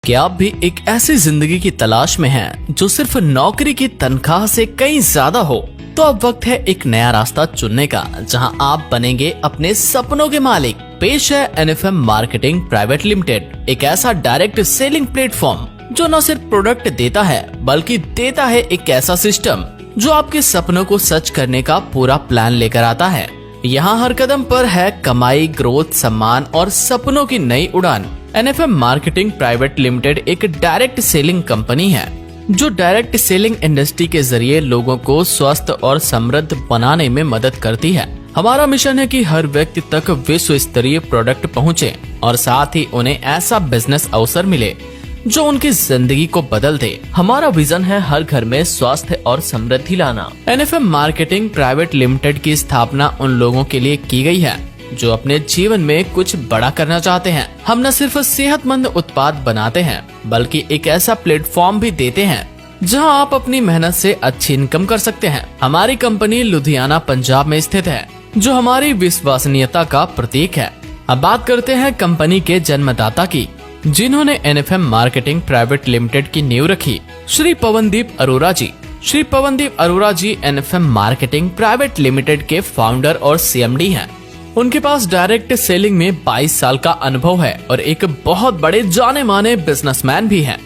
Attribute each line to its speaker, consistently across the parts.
Speaker 1: क्या आप भी एक ऐसी जिंदगी की तलाश में हैं जो सिर्फ नौकरी की तनख्वाह से कहीं ज्यादा हो? तो अब वक्त है एक नया रास्ता चुनने का, जहां आप बनेंगे अपने सपनों के मालिक। पेश है NFM मार्केटिंग प्राइवेट लिमिटेड, एक ऐसा डायरेक्ट सेलिंग प्लेटफॉर्म जो न सिर्फ प्रोडक्ट देता है बल्कि देता है एक ऐसा सिस्टम जो आपके सपनों को सच करने का पूरा प्लान लेकर आता है। यहाँ हर कदम पर है कमाई, ग्रोथ, सम्मान और सपनों की नई उड़ान। NFM मार्केटिंग प्राइवेट लिमिटेड एक डायरेक्ट सेलिंग कंपनी है जो डायरेक्ट सेलिंग इंडस्ट्री के जरिए लोगों को स्वस्थ और समृद्ध बनाने में मदद करती है। हमारा मिशन है कि हर व्यक्ति तक विश्व स्तरीय प्रोडक्ट पहुंचे और साथ ही उन्हें ऐसा बिजनेस अवसर मिले जो उनकी जिंदगी को बदल दे। हमारा विजन है हर घर में स्वास्थ्य और समृद्धि लाना। NFM मार्केटिंग प्राइवेट लिमिटेड की स्थापना उन लोगों के लिए की गई है जो अपने जीवन में कुछ बड़ा करना चाहते हैं। हम न सिर्फ सेहतमंद उत्पाद बनाते हैं बल्कि एक ऐसा प्लेटफॉर्म भी देते हैं जहां आप अपनी मेहनत से अच्छी इनकम कर सकते हैं। हमारी कंपनी लुधियाना, पंजाब में स्थित है, जो हमारी विश्वसनीयता का प्रतीक है। अब बात करते हैं कंपनी के जन्मदाता की, जिन्होंने NFM मार्केटिंग प्राइवेट लिमिटेड की नींव रखी, श्री पवनदीप अरोरा जी। श्री पवनदीप अरोरा जी NFM मार्केटिंग प्राइवेट लिमिटेड के फाउंडर और CMD हैं। उनके पास डायरेक्ट सेलिंग में 22 साल का अनुभव है और एक बहुत बड़े जाने माने बिजनेसमैन भी हैं,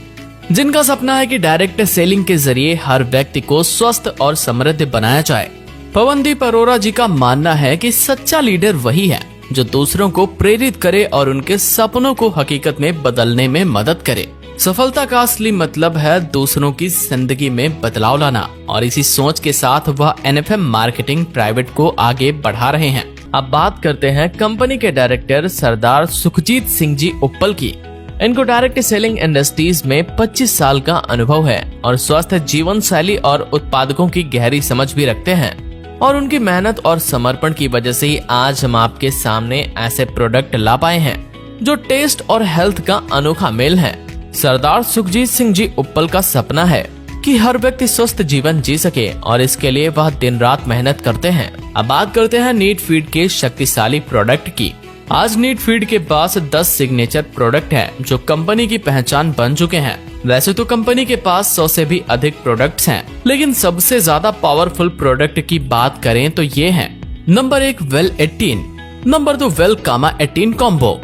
Speaker 1: जिनका सपना है कि डायरेक्ट सेलिंग के जरिए हर व्यक्ति को स्वस्थ और समृद्ध बनाया जाए। पवनदीप अरोरा जी का मानना है कि सच्चा लीडर वही है जो दूसरों को प्रेरित करे और उनके सपनों को हकीकत में बदलने में मदद करे। सफलता का असली मतलब है दूसरों की जिंदगी में बदलाव लाना, और इसी सोच के साथ वह NFM मार्केटिंग प्राइवेट को आगे बढ़ा रहे हैं। अब बात करते हैं कंपनी के डायरेक्टर सरदार सुखजीत सिंह जी उप्पल की। इनको डायरेक्ट सेलिंग इंडस्ट्रीज में 25 साल का अनुभव है और स्वस्थ जीवन शैली और उत्पादकों की गहरी समझ भी रखते हैं, और उनकी मेहनत और समर्पण की वजह से ही आज हम आपके सामने ऐसे प्रोडक्ट ला पाए हैं जो टेस्ट और हेल्थ का अनोखा मेल है। सरदार सुखजीत सिंह जी उप्पल का सपना है कि हर व्यक्ति स्वस्थ जीवन जी सके, और इसके लिए वह दिन रात मेहनत करते हैं। अब बात करते हैं नीट फीड के शक्तिशाली प्रोडक्ट की। आज नीट फीड के पास 10 सिग्नेचर प्रोडक्ट हैं जो कंपनी की पहचान बन चुके हैं। वैसे तो कंपनी के पास 100 से भी अधिक प्रोडक्ट्स हैं, लेकिन सबसे ज्यादा पावरफुल प्रोडक्ट की बात करें तो ये हैं। नंबर 1 वेल 18, नंबर 2 वेल कामा 18 कॉम्बो,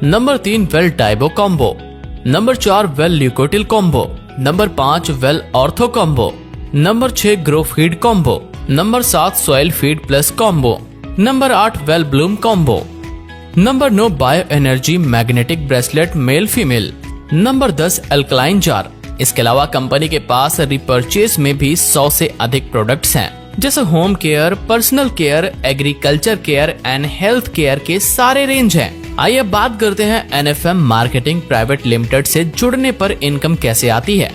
Speaker 1: नंबर 3 वेल डाइबो कॉम्बो, नंबर 4 वेल ल्यूकोटिल combo, number 5 well ortho combo, number 6 grow feed combo, number 7 soil feed plus combo, number 8 well bloom combo, number 9 bio energy magnetic bracelet male female, number 10 alkaline jar. इसके अलावा company के पास repurchase में भी 100 से अधिक products हैं, जैसे home care, personal care, agriculture care and health care के सारे रेंज हैं। आइए बात करते हैं NFM मार्केटिंग प्राइवेट लिमिटेड से जुड़ने पर इनकम कैसे आती है।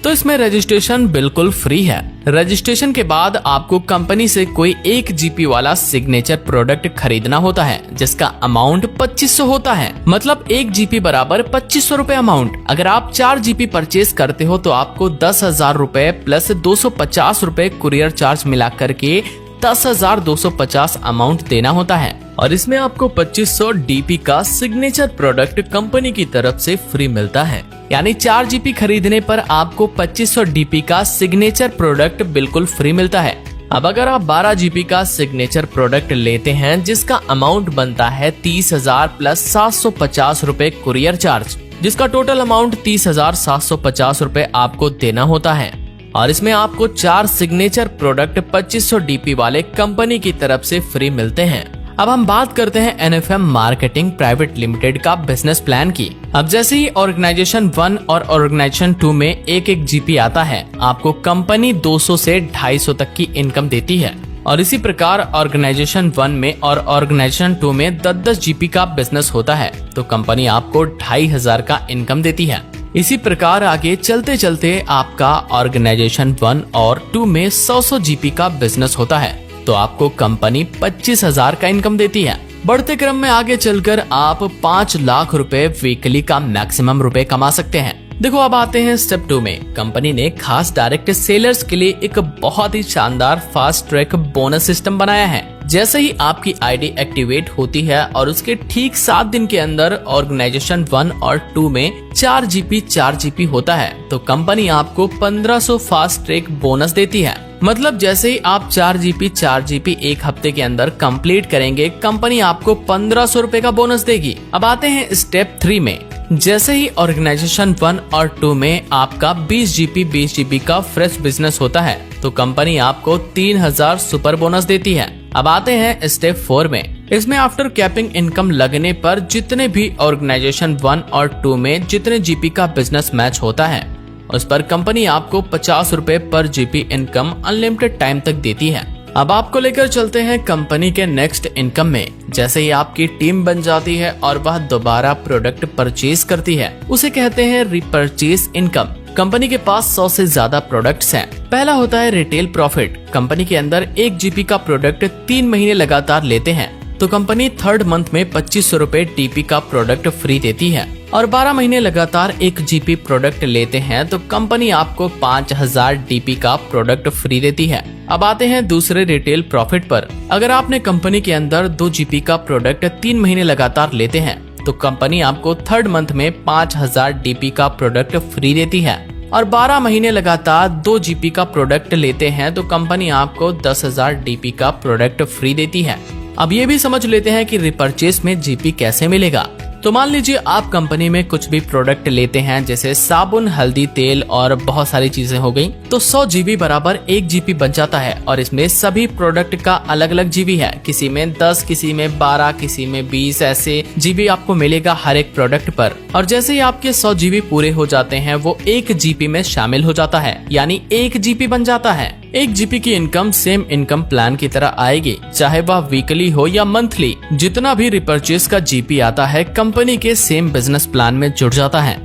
Speaker 1: तो इसमें रजिस्ट्रेशन बिल्कुल फ्री है। रजिस्ट्रेशन के बाद आपको कंपनी से कोई 1 GP वाला सिग्नेचर प्रोडक्ट खरीदना होता है, जिसका अमाउंट 2500 होता है। मतलब 1 GP बराबर 2500 रूपए अमाउंट। अगर आप 4 GP परचेज करते हो तो आपको 10,000 रूपए प्लस 250 रूपए कुरियर चार्ज मिला करके 10,250 अमाउंट देना होता है, और इसमें आपको 2500 DP का सिग्नेचर प्रोडक्ट कंपनी की तरफ से फ्री मिलता है। यानी 4 GP खरीदने पर आपको 2500 DP का सिग्नेचर प्रोडक्ट बिल्कुल फ्री मिलता है। अब अगर आप 12 GP का सिग्नेचर प्रोडक्ट लेते हैं, जिसका अमाउंट बनता है 30,000 प्लस 750 रूपए कुरियर चार्ज, जिसका टोटल अमाउंट 30,750 रूपए आपको देना होता है, और इसमें आपको 4 सिग्नेचर प्रोडक्ट 2500 DP वाले कंपनी की तरफ से फ्री मिलते हैं। अब हम बात करते हैं NFM मार्केटिंग प्राइवेट लिमिटेड का बिजनेस प्लान की। अब जैसे ही ऑर्गेनाइजेशन 1 और ऑर्गेनाइजेशन 2 में 1 GP आता है, आपको कंपनी 200 से 250 तक की इनकम देती है, और इसी प्रकार ऑर्गेनाइजेशन 1 में और ऑर्गेनाइजेशन 2 में 10-10 GP का बिजनेस होता है तो कंपनी आपको 2500 का इनकम देती है। इसी प्रकार आगे चलते चलते आपका ऑर्गेनाइजेशन 1 और 2 में 100 GP का बिजनेस होता है तो आपको कंपनी 25,000 का इनकम देती है। बढ़ते क्रम में आगे चलकर आप 5 लाख रुपए वीकली का मैक्सिमम रुपए कमा सकते हैं। देखो अब आते हैं स्टेप 2 में। कंपनी ने खास डायरेक्ट सेलर्स के लिए एक बहुत ही शानदार फास्ट ट्रैक बोनस सिस्टम बनाया है। जैसे ही आपकी आईडी एक्टिवेट होती है और उसके ठीक 7 दिन के अंदर ऑर्गेनाइजेशन 1 और 2 में 4 जीपी होता है तो कंपनी आपको 1500 फास्ट ट्रैक बोनस देती है। मतलब जैसे ही आप 4 जीपी एक हफ्ते के अंदर कंप्लीट करेंगे, कंपनी आपको 1500 रुपए का बोनस देगी। अब आते हैं स्टेप 3 में। जैसे ही ऑर्गेनाइजेशन 1 और 2 में आपका 20 जीबी का फ्रेश बिजनेस होता है तो कंपनी आपको 3000 सुपर बोनस देती है। अब आते हैं स्टेप 4 में। इसमें आफ्टर कैपिंग इनकम लगने पर जितने भी ऑर्गेनाइजेशन 1 और 2 में जितने जीपी का बिजनेस मैच होता है उस पर कंपनी आपको 50 रुपए पर जीपी इनकम अनलिमिटेड टाइम तक देती है। अब आपको लेकर चलते हैं कंपनी के नेक्स्ट इनकम में। जैसे ही आपकी टीम बन जाती है और वह दोबारा प्रोडक्ट परचेज करती है उसे कहते हैं रिपर्चेज इनकम। कंपनी के पास 100 से ज्यादा प्रोडक्ट्स हैं। पहला होता है रिटेल प्रॉफिट। कंपनी के अंदर 1 जीबी का प्रोडक्ट 3 महीने लगातार लेते हैं तो कंपनी 3rd मंथ में 2500 रुपए टीपी का प्रोडक्ट फ्री देती है। और 12 महीने लगातार 1 जीपी प्रोडक्ट लेते हैं तो कंपनी आपको 5000 डीपी का प्रोडक्ट फ्री देती है। अब आते हैं दूसरे रिटेल प्रॉफिट पर। अगर आपने कंपनी के अंदर 2 जीपी का प्रोडक्ट 3 महीने लगातार लेते हैं तो कंपनी आपको 3rd मंथ में 5000 डीपी का प्रोडक्ट फ्री देती है। और 12 महीने लगातार 2 जीपी का प्रोडक्ट लेते हैं तो कंपनी आपको 10,000 डीपी का प्रोडक्ट फ्री देती है। अब ये भी समझ लेते हैं कि रिपर्चेस में जीपी कैसे मिलेगा। तो मान लीजिए आप कंपनी में कुछ भी प्रोडक्ट लेते हैं जैसे साबुन, हल्दी, तेल और बहुत सारी चीजें हो गई तो 100 जीबी बराबर 1 जीबी बन जाता है। और इसमें सभी प्रोडक्ट का अलग अलग जीबी है, किसी में 10, किसी में 12, किसी में 20, ऐसे जीबी आपको मिलेगा हर एक प्रोडक्ट पर। और जैसे ही आपके 100 जीबी पूरे हो जाते हैं वो 1 जीबी में शामिल हो जाता है, यानी 1 जीबी बन जाता है। 1 जीबी की इनकम सेम इनकम प्लान की तरह आएगी, चाहे वह वीकली हो या मंथली। जितना भी रिपर्चेस का जीपी आता है कंपनी के सेम बिजनेस प्लान में जुड़ जाता है।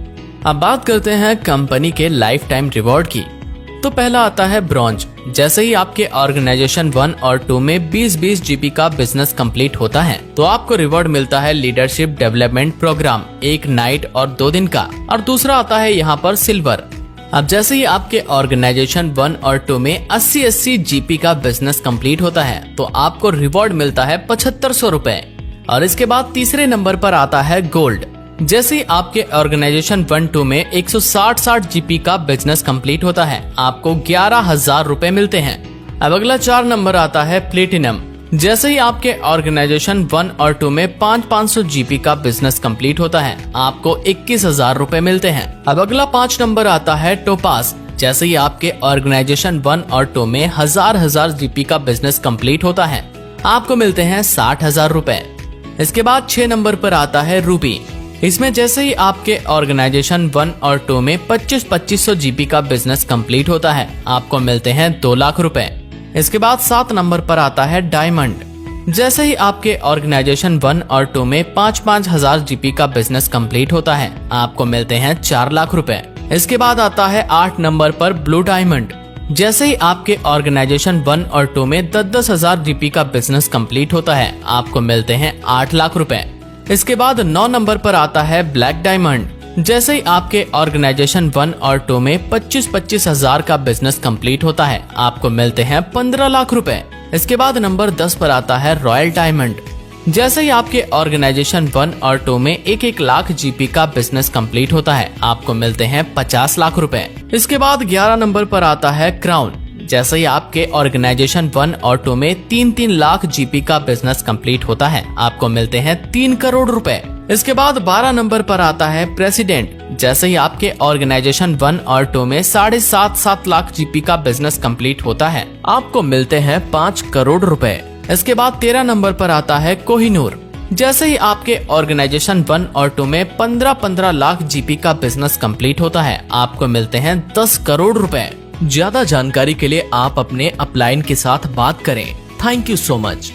Speaker 1: अब बात करते हैं कंपनी के लाइफ टाइम रिवॉर्ड की। तो पहला आता है ब्रॉन्ज। जैसे ही आपके ऑर्गेनाइजेशन 1 और 2 में 20-20 जीबी का बिजनेस कंप्लीट होता है तो आपको रिवॉर्ड मिलता है लीडरशिप डेवलपमेंट प्रोग्राम, 1 नाइट और 2 दिन का। और दूसरा आता है यहाँ पर सिल्वर। अब जैसे ही आपके ऑर्गेनाइजेशन 1 और 2 में 80-80 जीपी का बिजनेस कंप्लीट होता है तो आपको रिवॉर्ड मिलता है 7500 रुपए। और इसके बाद तीसरे नंबर पर आता है गोल्ड। जैसे ही आपके ऑर्गेनाइजेशन 1-2 में 160 जीपी का बिजनेस कंप्लीट होता है आपको 11,000 रुपए मिलते हैं। अब अगला 4 नंबर आता है प्लेटिनम। जैसे ही आपके ऑर्गेनाइजेशन 1 और 2 में 500 जीबी का बिजनेस कंप्लीट होता है आपको 21,000 रुपए मिलते हैं। अब अगला 5 नंबर आता है टोपास। जैसे ही आपके ऑर्गेनाइजेशन 1 और 2 में 1000 जीबी का बिजनेस कंप्लीट होता है आपको मिलते हैं 60,000 रुपए। इसके बाद 6 नंबर पर आता है रूबी। इसमें जैसे ही आपके ऑर्गेनाइजेशन 1 और 2 में 2500 जीबी का बिजनेस कंप्लीट होता है आपको मिलते हैं 2 लाख रुपए। इसके बाद 7 नंबर पर आता है डायमंड। जैसे ही आपके ऑर्गेनाइजेशन 1 और 2 में 5,000 जीबी का बिजनेस कंप्लीट होता है आपको मिलते हैं 4 लाख रुपए। इसके बाद आता है 8 नंबर पर ब्लू डायमंड। जैसे ही आपके ऑर्गेनाइजेशन 1 और 2 में 10,000 जीबी का बिजनेस कंप्लीट होता है आपको मिलते हैं 8 लाख रुपए। इसके बाद 9 नंबर पर आता है ब्लैक डायमंड। जैसे ही आपके ऑर्गेनाइजेशन 1 और 2 में 25 हजार का बिजनेस कंप्लीट होता है आपको मिलते हैं 15 लाख रुपए। इसके बाद नंबर 10 पर आता है रॉयल डायमंड। जैसे ही आपके ऑर्गेनाइजेशन 1 और 2 में 1 लाख जीबी का बिजनेस कंप्लीट होता है आपको मिलते हैं 50 लाख रुपए। इसके बाद 11 नंबर पर आता है क्राउन। जैसे ही आपके ऑर्गेनाइजेशन 1 और 2 में 3 लाख जीबी का बिजनेस कंप्लीट होता है आपको मिलते हैं 3 करोड़ रुपए। इसके बाद 12 नंबर पर आता है प्रेसिडेंट। जैसे ही आपके ऑर्गेनाइजेशन 1 और 2 में 7.5 लाख जीबी का बिजनेस कंप्लीट होता है आपको मिलते हैं 5 करोड़ रुपए। इसके बाद 13 नंबर पर आता है कोहिनूर। जैसे ही आपके ऑर्गेनाइजेशन 1 और 2 में 15 लाख जीबी का बिजनेस कंप्लीट होता है आपको मिलते हैं 10 करोड़ रुपए। ज्यादा जानकारी के लिए आप अपने अपलाइन के साथ बात करें। Thank you so much.